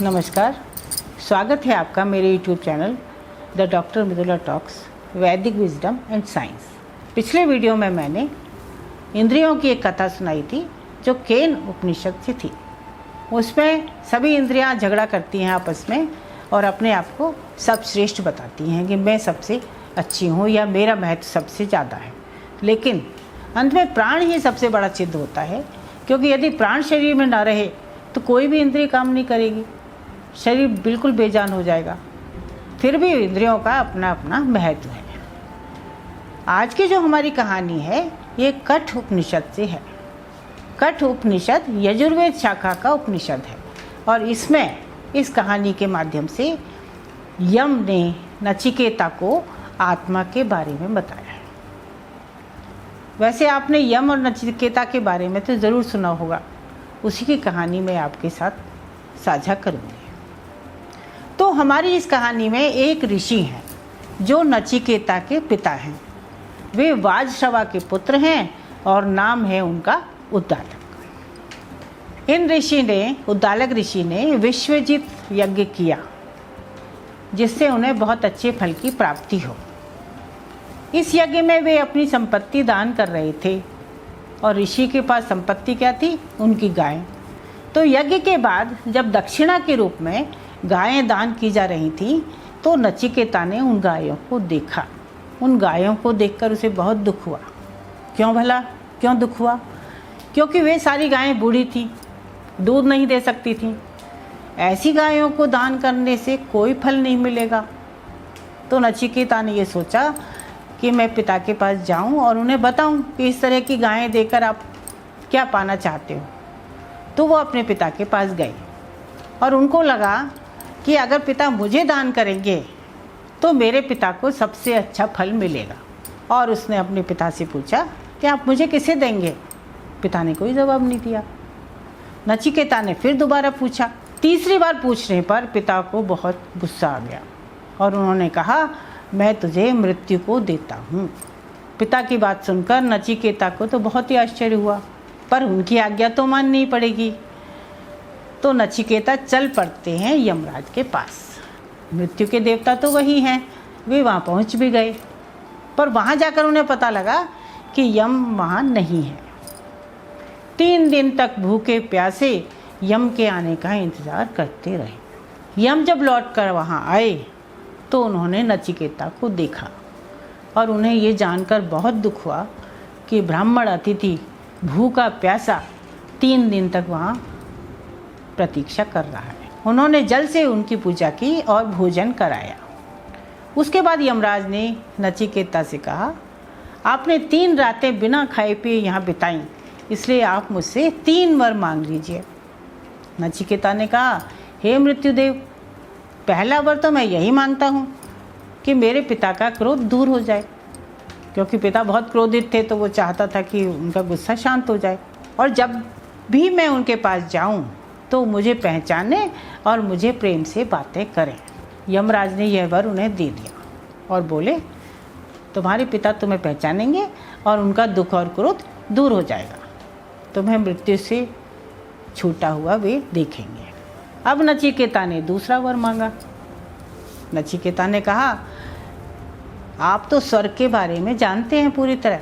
नमस्कार, स्वागत है आपका मेरे YouTube channel the doctor Mridula talks वैदिक विजडम एंड साइंस। पिछले वीडियो में मैंने इंद्रियों की एक कथा सुनाई थी जो केन उपनिषद से थी। उसमें सभी इंद्रियां झगड़ा करती हैं आपस में और अपने आप को सब श्रेष्ठ बताती हैं कि मैं सबसे अच्छी हूँ या मेरा महत्व सबसे ज़्यादा है। लेकिन अंत में प्राण ही सबसे बड़ा सिद्ध होता है, क्योंकि यदि प्राण शरीर में ना रहे तो कोई भी इंद्रिय काम नहीं करेगी, शरीर बिल्कुल बेजान हो जाएगा। फिर भी इंद्रियों का अपना अपना महत्व है। आज की जो हमारी कहानी है ये कठ उपनिषद से है। कठ उपनिषद यजुर्वेद शाखा का उपनिषद है और इसमें इस कहानी के माध्यम से यम ने नचिकेता को आत्मा के बारे में बताया है। वैसे आपने यम और नचिकेता के बारे में तो ज़रूर सुना होगा, उसी की कहानी मैं आपके साथ साझा करूँगी। तो हमारी इस कहानी में एक ऋषि हैं जो नचिकेता के पिता हैं। वे वाजश्रवा के पुत्र हैं और नाम है उनका उद्दालक। उद्दालक ऋषि ने विश्वजित यज्ञ किया जिससे उन्हें बहुत अच्छे फल की प्राप्ति हो। इस यज्ञ में वे अपनी संपत्ति दान कर रहे थे और ऋषि के पास संपत्ति क्या थी? उनकी गाय। तो यज्ञ के बाद जब दक्षिणा के रूप में गायें दान की जा रही थी तो नचिकेता ने उन गायों को देखा। उन गायों को देखकर उसे बहुत दुख हुआ। क्यों दुख हुआ? क्योंकि वे सारी गायें बूढ़ी थी, दूध नहीं दे सकती थीं। ऐसी गायों को दान करने से कोई फल नहीं मिलेगा। तो नचिकेता ने ये सोचा कि मैं पिता के पास जाऊं और उन्हें बताऊं कि इस तरह की गायें देकर आप क्या पाना चाहते हो। तो वो अपने पिता के पास गए और उनको लगा कि अगर पिता मुझे दान करेंगे तो मेरे पिता को सबसे अच्छा फल मिलेगा। और उसने अपने पिता से पूछा कि आप मुझे किसे देंगे? पिता ने कोई जवाब नहीं दिया। नचिकेता ने फिर दोबारा पूछा। तीसरी बार पूछने पर पिता को बहुत गुस्सा आ गया और उन्होंने कहा, मैं तुझे मृत्यु को देता हूँ। पिता की बात सुनकर नचिकेता को तो बहुत ही आश्चर्य हुआ, पर उनकी आज्ञा तो माननी पड़ेगी। तो नचिकेता चल पड़ते हैं यमराज के पास। मृत्यु के देवता तो वही हैं। वे वहाँ पहुँच भी गए, पर वहाँ जाकर उन्हें पता लगा कि यम वहाँ नहीं है। 3 दिन तक भूखे प्यासे यम के आने का इंतज़ार करते रहे। यम जब लौट कर वहाँ आए तो उन्होंने नचिकेता को देखा और उन्हें ये जानकर बहुत दुख हुआ कि ब्राह्मण अतिथि भूखा प्यासा 3 दिन तक वहाँ प्रतीक्षा कर रहा है। उन्होंने जल से उनकी पूजा की और भोजन कराया। उसके बाद यमराज ने नचिकेता से कहा, आपने 3 रातें बिना खाए पिए यहाँ बिताई, इसलिए आप मुझसे 3 वर मांग लीजिए। नचिकेता ने कहा, हे मृत्युदेव, पहला वर तो मैं यही मांगता हूँ कि मेरे पिता का क्रोध दूर हो जाए, क्योंकि पिता बहुत क्रोधित थे तो वो चाहता था कि उनका गुस्सा शांत हो जाए और जब भी मैं उनके पास जाऊँ तो मुझे पहचाने और मुझे प्रेम से बातें करें। यमराज ने यह वर उन्हें दे दिया और बोले, तुम्हारे पिता तुम्हें पहचानेंगे और उनका दुख और क्रोध दूर हो जाएगा। तुम्हें मृत्यु से छूटा हुआ वे देखेंगे। अब नचिकेता ने दूसरा वर मांगा। नचिकेता ने कहा, आप तो स्वर्ग के बारे में जानते हैं पूरी तरह।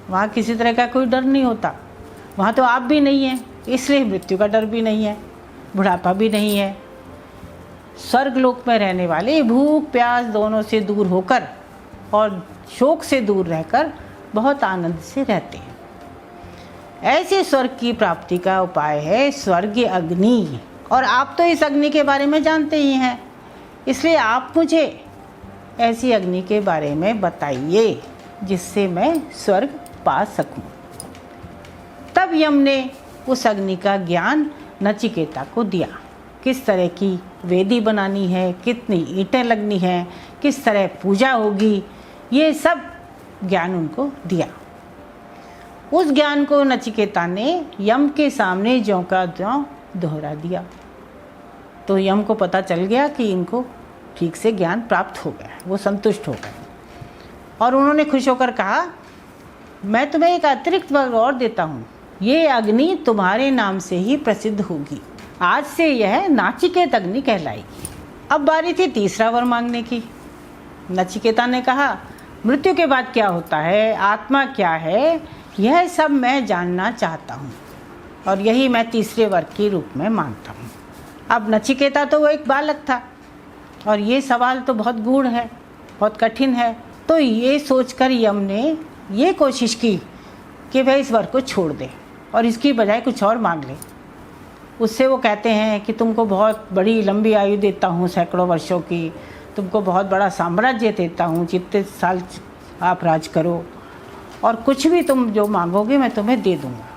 वहाँ किसी तरह का कोई डर नहीं होता। वहाँ तो आप भी नहीं हैं, इसलिए मृत्यु का डर भी नहीं है, बुढ़ापा भी नहीं है। स्वर्ग लोक में रहने वाले भूख प्यास दोनों से दूर होकर और शोक से दूर रहकर बहुत आनंद से रहते हैं। ऐसे स्वर्ग की प्राप्ति का उपाय है स्वर्गीय अग्नि, और आप तो इस अग्नि के बारे में जानते ही हैं, इसलिए आप मुझे ऐसी अग्नि के बारे में बताइए जिससे मैं स्वर्ग पा सकूं। तब यम ने उस अग्नि का ज्ञान नचिकेता को दिया। किस तरह की वेदी बनानी है, कितनी ईंटें लगनी हैं, किस तरह पूजा होगी, ये सब ज्ञान उनको दिया। उस ज्ञान को नचिकेता ने यम के सामने ज्यों का त्यों दोहरा दिया। तो यम को पता चल गया कि इनको ठीक से ज्ञान प्राप्त हो गया। वो संतुष्ट हो गए और उन्होंने खुश होकर कहा, मैं तुम्हें एक अतिरिक्त वर और देता हूँ। ये अग्नि तुम्हारे नाम से ही प्रसिद्ध होगी आज से यह नाचिकेत अग्नि कहलाएगी। अब बारी थी तीसरा वर मांगने की। नचिकेता ने कहा, मृत्यु के बाद क्या होता है, आत्मा क्या है, यह सब मैं जानना चाहता हूँ और यही मैं तीसरे वर के रूप में मांगता हूँ। अब नचिकेता तो वो एक बालक था और ये सवाल तो बहुत गूढ़ है, बहुत कठिन है। तो ये सोचकर यम ने ये कोशिश की कि वह इस वर को छोड़ दे और इसकी बजाय कुछ और मांग ले। उससे वो कहते हैं कि तुमको बहुत बड़ी लंबी आयु देता हूँ, सैकड़ों वर्षों की, तुमको बहुत बड़ा साम्राज्य देता हूँ, जितने साल आप राज करो और कुछ भी तुम जो मांगोगे मैं तुम्हें दे दूँगा,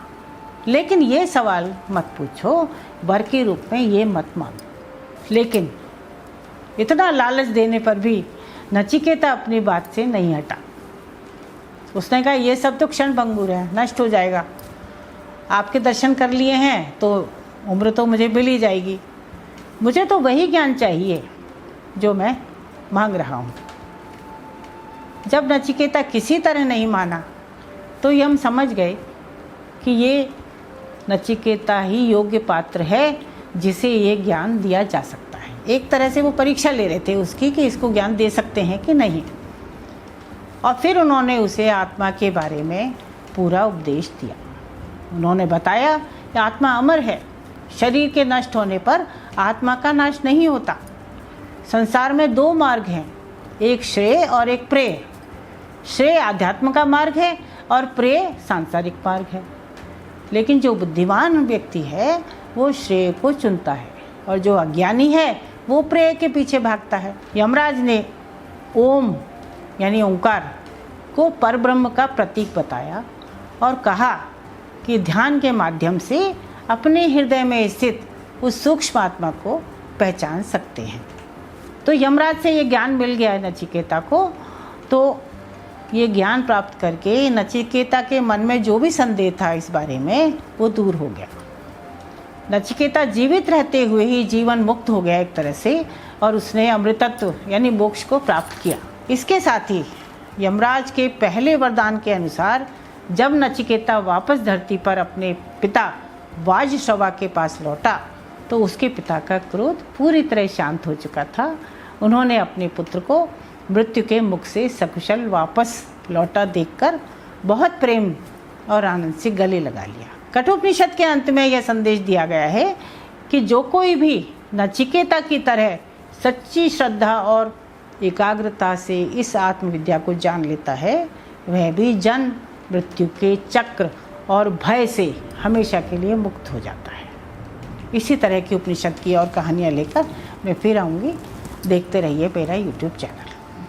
लेकिन ये सवाल मत पूछो, वर के रूप में ये मत मांगो। लेकिन इतना लालच देने पर भी नचिकेता अपनी बात से नहीं हटा। उसने कहा, ये सब तो क्षण भंगुर है, नष्ट हो जाएगा। आपके दर्शन कर लिए हैं तो उम्र तो मुझे मिल ही जाएगी। मुझे तो वही ज्ञान चाहिए जो मैं मांग रहा हूँ। जब नचिकेता किसी तरह नहीं माना तो यम समझ गए कि ये नचिकेता ही योग्य पात्र है जिसे ये ज्ञान दिया जा सकता है। एक तरह से वो परीक्षा ले रहे थे उसकी कि इसको ज्ञान दे सकते हैं कि नहीं। और फिर उन्होंने उसे आत्मा के बारे में पूरा उपदेश दिया। उन्होंने बताया कि आत्मा अमर है, शरीर के नष्ट होने पर आत्मा का नाश नहीं होता। संसार में दो मार्ग हैं, एक श्रेय और एक प्रेय। श्रेय आध्यात्म का मार्ग है और प्रेय सांसारिक मार्ग है। लेकिन जो बुद्धिमान व्यक्ति है वो श्रेय को चुनता है और जो अज्ञानी है वो प्रेय के पीछे भागता है। यमराज ने ओम यानी ओंकार को परब्रह्म का प्रतीक बताया और कहा कि ध्यान के माध्यम से अपने हृदय में स्थित उस सूक्ष्म आत्मा को पहचान सकते हैं। तो यमराज से ये ज्ञान मिल गया है नचिकेता को। तो ये ज्ञान प्राप्त करके नचिकेता के मन में जो भी संदेह था इस बारे में वो दूर हो गया। नचिकेता जीवित रहते हुए ही जीवन मुक्त हो गया एक तरह से और उसने अमृतत्व यानी मोक्ष को प्राप्त किया। इसके साथ ही यमराज के पहले वरदान के अनुसार जब नचिकेता वापस धरती पर अपने पिता वाजश्रवा के पास लौटा तो उसके पिता का क्रोध पूरी तरह शांत हो चुका था। उन्होंने अपने पुत्र को मृत्यु के मुख से सकुशल वापस लौटा देखकर बहुत प्रेम और आनंद से गले लगा लिया। कठोपनिषद के अंत में यह संदेश दिया गया है कि जो कोई भी नचिकेता की तरह सच्ची श्रद्धा और एकाग्रता से इस आत्मविद्या को जान लेता है वह भी जन्म मृत्यु के चक्र और भय से हमेशा के लिए मुक्त हो जाता है। इसी तरह की उपनिषद की और कहानियाँ लेकर मैं फिर आऊँगी। देखते रहिए मेरा YouTube चैनल।